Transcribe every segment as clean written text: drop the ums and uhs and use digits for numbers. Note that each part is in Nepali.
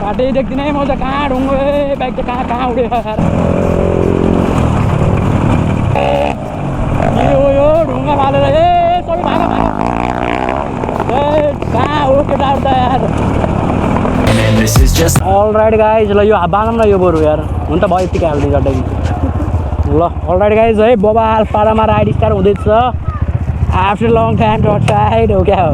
बाटै देख्दिनँ म त कहाँ ढुङ्गो बाइक त कहाँ उड्यो यो ढुङ्गा फालेर सबै भाग कहाँ हो केटाहरू त यार अलराइट गाइज ल यो बाँधौँ न यो बरु यार हुन त भयो यतिकै हाल्दै गर्दै ल अलराइट गाइज है बबाल पारामा राइड स्टार्ट हुँदैछ after long time road side हो क्या हो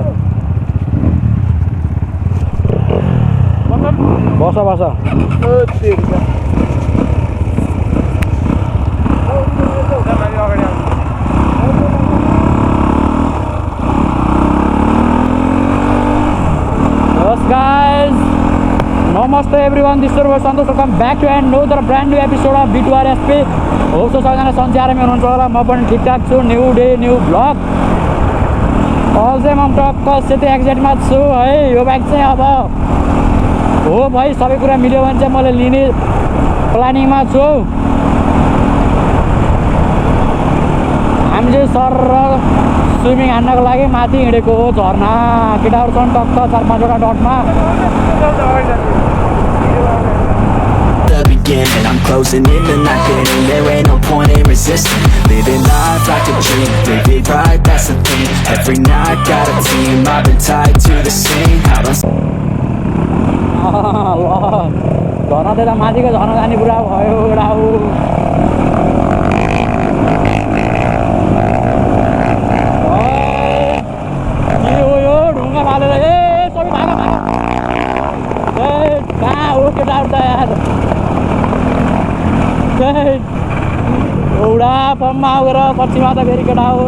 बस guys, namaste everyone, this is Santosh. Welcome back to another brand new episode of B2RSP. Hope so सबैजना सन्चै आरामै हुनुहुन्छ होला म पनि ठिकठाक छु न्यू डे न्यू ब्लग अझै म टक्क सेतो एक्जेटमा छु है यो बाइक चाहिँ अब हो भाइ सबै कुरा मिल्यो भने चाहिँ मैले लिने प्लानिङमा छु हामी चाहिँ सर स्विमिङ हान्नको लागि माथि हिँडेको हो झर्ना केटाहरू छन् टक्क 4-5 वटा डटमा And I'm closing in the night getting there ain't no point in resisting living life like a dream live it right that's the thing every night got a team I've been tied to the scene out on झर्ना त माथिको झर्ना जाने कुरा भयो राहु यो ढुङ्गा फालेर सबै भाग कहाँ हो केटाहरू त यार एउटा पम्पमा आएर पछिमा त फेरि केटाहरू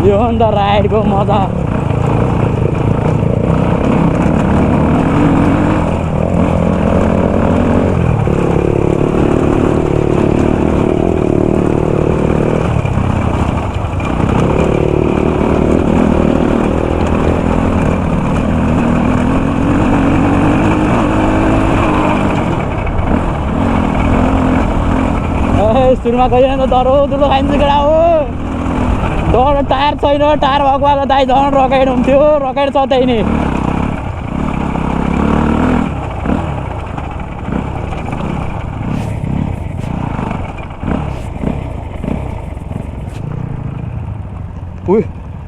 यो हो नि त राइडको मजा सुरुमा गइएन त डरो दुलो खाइन्छ केटा हो डर टायर छैन टायर भएको भए दाइ झन् रकेट हुन्थ्यो रकेट छ त्यही नि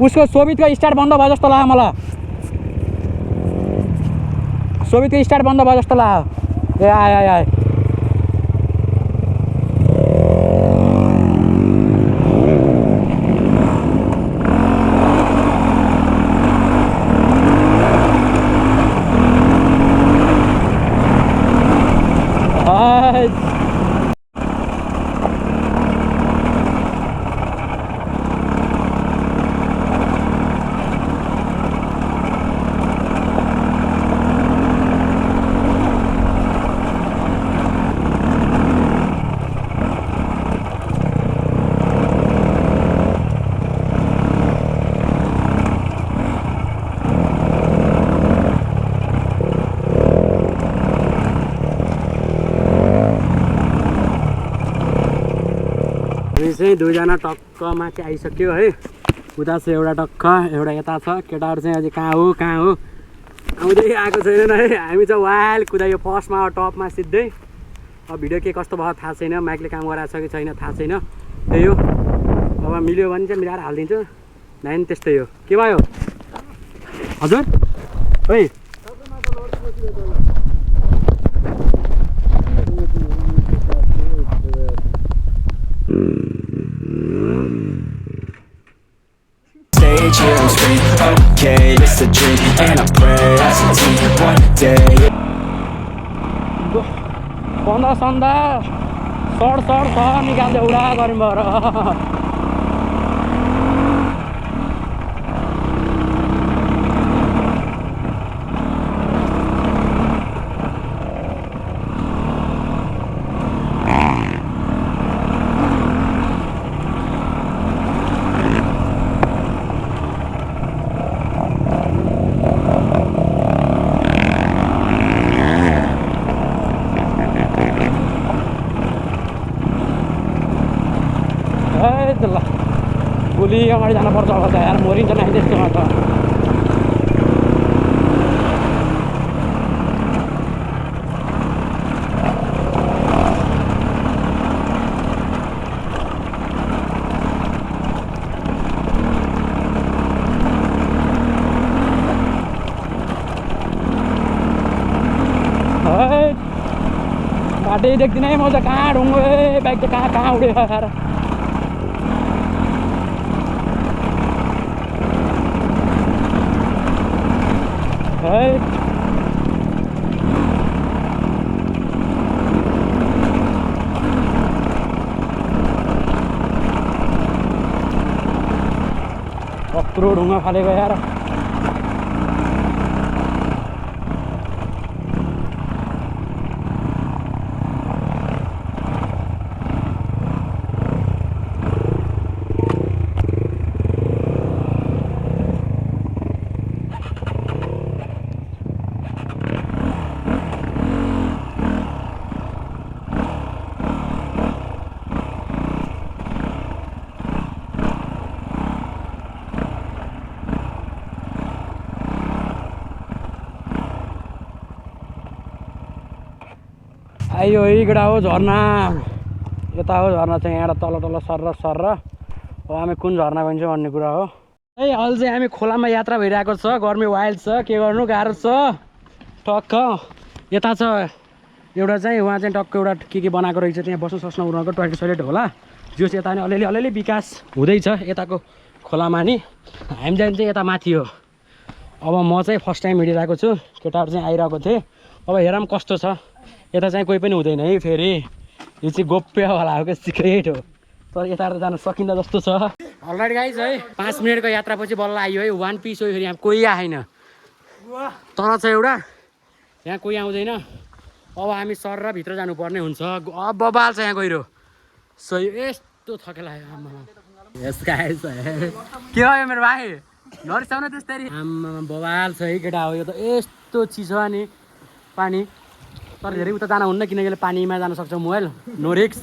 उसको सोभितको स्टार्ट बन्द भयो जस्तो लाग्यो मलाई सोभितको स्टार्ट बन्द भयो जस्तो लाग्यो ए आए चाहिँ दुईजना टक्क माथि आइसक्यो है उता चाहिँ एउटा टक्क एउटा यता छ केटाहरू चाहिँ अझै कहाँ हो आउँदै आएको छैन है हामी चाहिँ वाइल कुदायो फर्स्टमा टपमा सिधै अब भिडियो के कस्तो भयो थाहा छैन माइकले काम गराएको छ कि छैन थाहा छैन त्यही हो अब मिल्यो भने चाहिँ मिलाएर हालिदिन्छु नाइन त्यस्तै हो के भयो हजुर है here on screen, okay, it's a dream, and I pray as a team, one day. बन्दा सन्दा सड निकाल्दै उडा गर्नु भएर अलि अगाडि जानुपर्छ होला त यार मरिन्छ नै त्यस्तोमा त बाटै देख्दिनँ है म त कहाँ ढुङ्गो बाइक त कहाँ उड्यो यार है कत्रो ढुङ्गा फालेको यार आइयो यहीँबाट हो झर्ना यता हो झर्ना चाहिँ यहाँबाट तल तल सर अब हामी कुन झर्ना भन्छ भन्ने कुरा हो है अहिले चाहिँ हामी खोलामा यात्रा भइरहेको छ गर्मी वाइल्ड छ के गर्नु गाह्रो छ टक्क यता छ एउटा चाहिँ उहाँ चाहिँ टक्क एउटा के बनाएको रहेछ त्यहाँ बस्नु सस्नु उनीहरूको टोइलेट सोइलेट होला जो चाहिँ यता नि अलिअलि विकास हुँदैछ यताको खोलामा नि हामी चाहिँ यता माथि हो अब म चाहिँ फर्स्ट टाइम हिँडिरहेको छु केटाहरू चाहिँ आइरहेको थिएँ अब हेरौँ कस्तो छ यता चाहिँ कोही पनि हुँदैन है फेरि यो चाहिँ गोप्यवाला हो क्या सिक्रेट हो तर यताबाट जान सकिँदा जस्तो छ अलराइट गाइज है 5 मिनटको यात्रापछि बल्ल आयो है वान पिस हो फेरि यहाँ कोही आएन तर छ एउटा यहाँ कोही आउँदैन अब हामी सर र भित्र जानुपर्ने हुन्छ अब बबाल छ यहाँ गहिरो सही यस्तो थकेला यस गाइज के भयो मेरो भाइ नरिसाउन त्यस्तै आम्मा बबाल छ है केटा हो यो त यस्तो चिसो नि पानी तर धेरै उता जान हुन्न किनकि पानीमा जान सक्छ मोबाइल नो रिक्स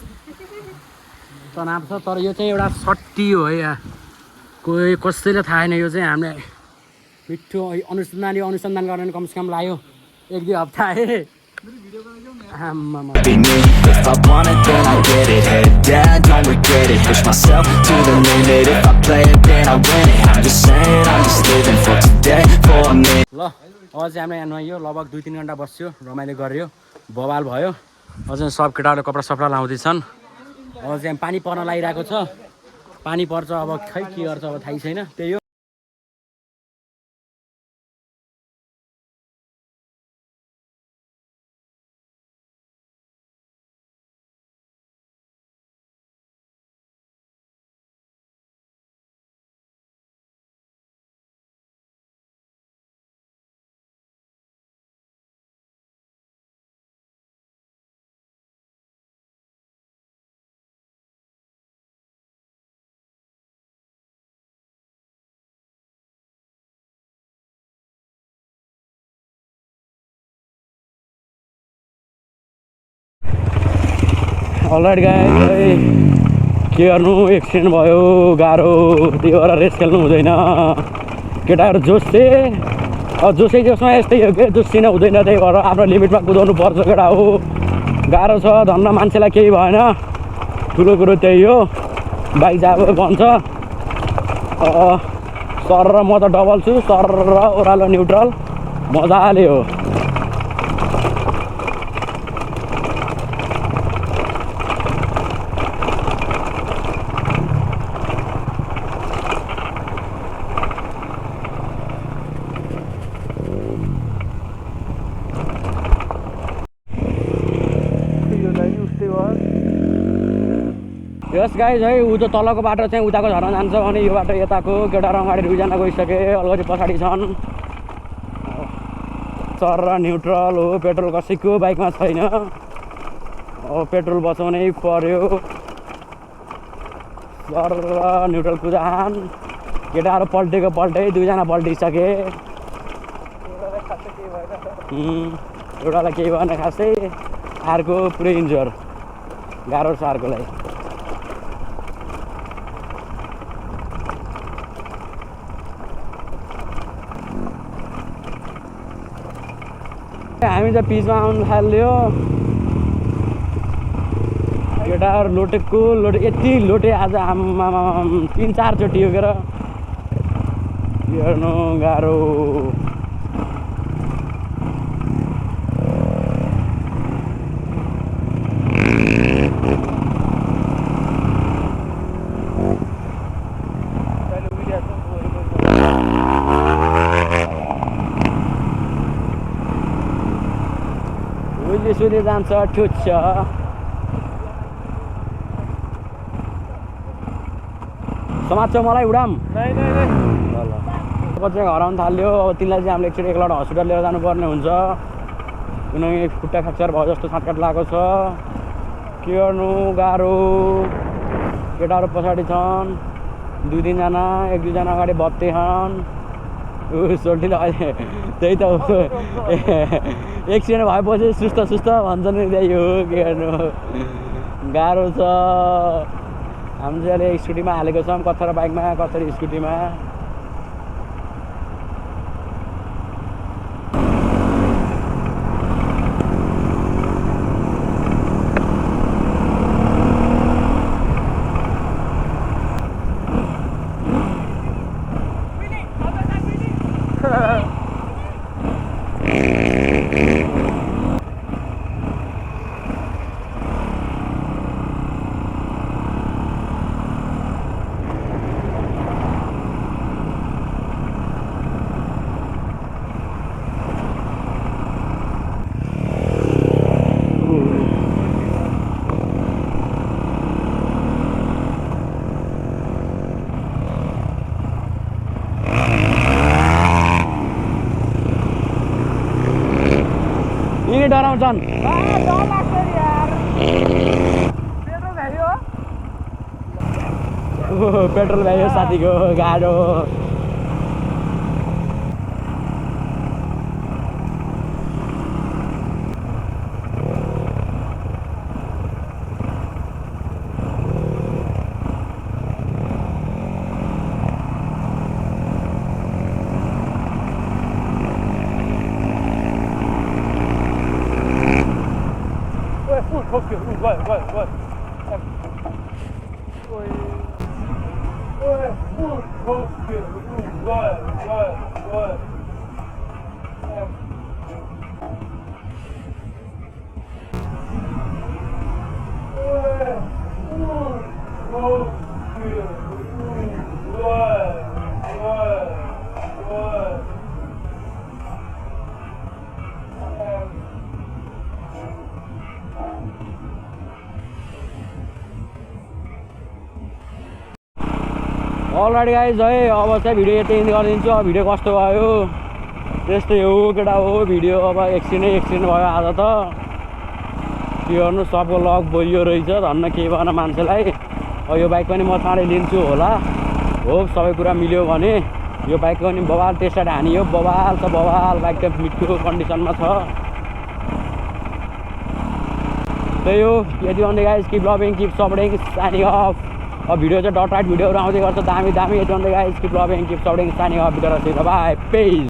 तनाव छ तर यो चाहिँ एउटा सट्टी हो है यहाँ कोही कसैले थाहा छैन यो चाहिँ हामीले मिठो अनुसन्धान गर्न कमसेकम लाग्यो 1-2 हप्ता है Be me, if I want it then I get it. Head down, don't regret it. Push myself to the limit. If I play it then I win it. I'm just saying, I'm just living for today, for a minute. ल अब चाहिँ हामीले यहाँ नुहाइयो लगभग 2-3 घन्टा बस्यो रमाइलो गऱ्यो बवाल भयो अझै सब केटाहरूले कपडा सपडा लाउँदैछन् अब चाहिँ पानी पर्न लागिरहेको छ पानी पर्छ अब खै के गर्छ अब थाहै छैन त्यही हो अलराइट गाइस के गर्नु एक्सिडेन्ट भयो गाह्रो त्यही भएर रेस खेल्नु हुँदैन केटाहरू जोसै जोसमा यस्तै हो कि जोसिन हुँदैन त्यही भएर आफ्नो लिमिटमा कुदाउनु पर्छ केटा हो गाह्रो छ धन्न मान्छेलाई केही भएन ठुलो कुरो त्यही हो बाइक जाएको भन्छ सर र म त डबल छु सर र ओह्रालो न्युट्रल मजाले हो यस गाइज है ऊ त तलको बाटो चाहिँ उताको झर्न जान्छ अनि यो बाटो यताको केटाहरू अगाडि 2जना गइसके अलगढी पछाडि छन् सर र न्युट्रल हो पेट्रोल कसैको बाइकमा छैन अब पेट्रोल बचाउनै पर्यो सर र न्युट्रल कुदान केटाहरू पल्टेको पल्टै 2जना पल्टिसके एउटालाई केही भएन खासै अर्को पुरै इन्जोर गाह्रो छ अर्कोलाई हामी चाहिँ पिचमा आउनु थाल्यो केटाहरू लोटेको लोटे यति लोटे आज आमा 3-4 चोटि योगेर हेर्नु गाह्रो सुधे जान्छ ठुच्छ समात्छ मलाई उडाम ल चाहिँ घर आउनु थाल्यो अब तिमीलाई चाहिँ हामीले एकचोटि एकलट हस्पिटल लिएर जानुपर्ने हुन्छ किनकि खुट्टा फ्र्याक्चर भयो जस्तो छाटकाट लागेको छ के गर्नु गाह्रो केटाहरू पछाडि छन् 2-3 जना 1-2 जना अगाडि बत्ते छन् सोल्टी त अहिले त्यही त एक्सिडेन्ट भएपछि सुस्त सुस्त भन्छन् नि त्यही हो के गर्नु गाह्रो छ हामी चाहिँ अहिले स्कुटीमा हालेको छौँ कथर बाइकमा कथर स्कुटीमा डराउँछन् पेट्रोल भ्यायो साथीको गाडो अलराइट गाइज है अब चाहिँ भिडियो यति इन्ड गरिदिन्छु अब भिडियो कस्तो भयो त्यस्तै हो केटा हो भिडियो अब एक्सिडेन्ट भयो आज त के गर्नु सबको लक बोलियो रहेछ धन्न केही भएन मान्छेलाई यो बाइक पनि म चाँडै लिन्छु होला हो सबै कुरा मिल्यो भने यो बाइक पनि बवाल टेस्टेड हानियो बवाल छ बवाल बाइक त मिठो कन्डिसनमा छ त्यही हो यति भन्दै guys keep loving keep supporting shining of अब भिडियो चाहिँ डट राइट भिडियोहरू आउँदै गर्छ दामी दामी यति भन्दै guys keep loving keep supporting shining of video by page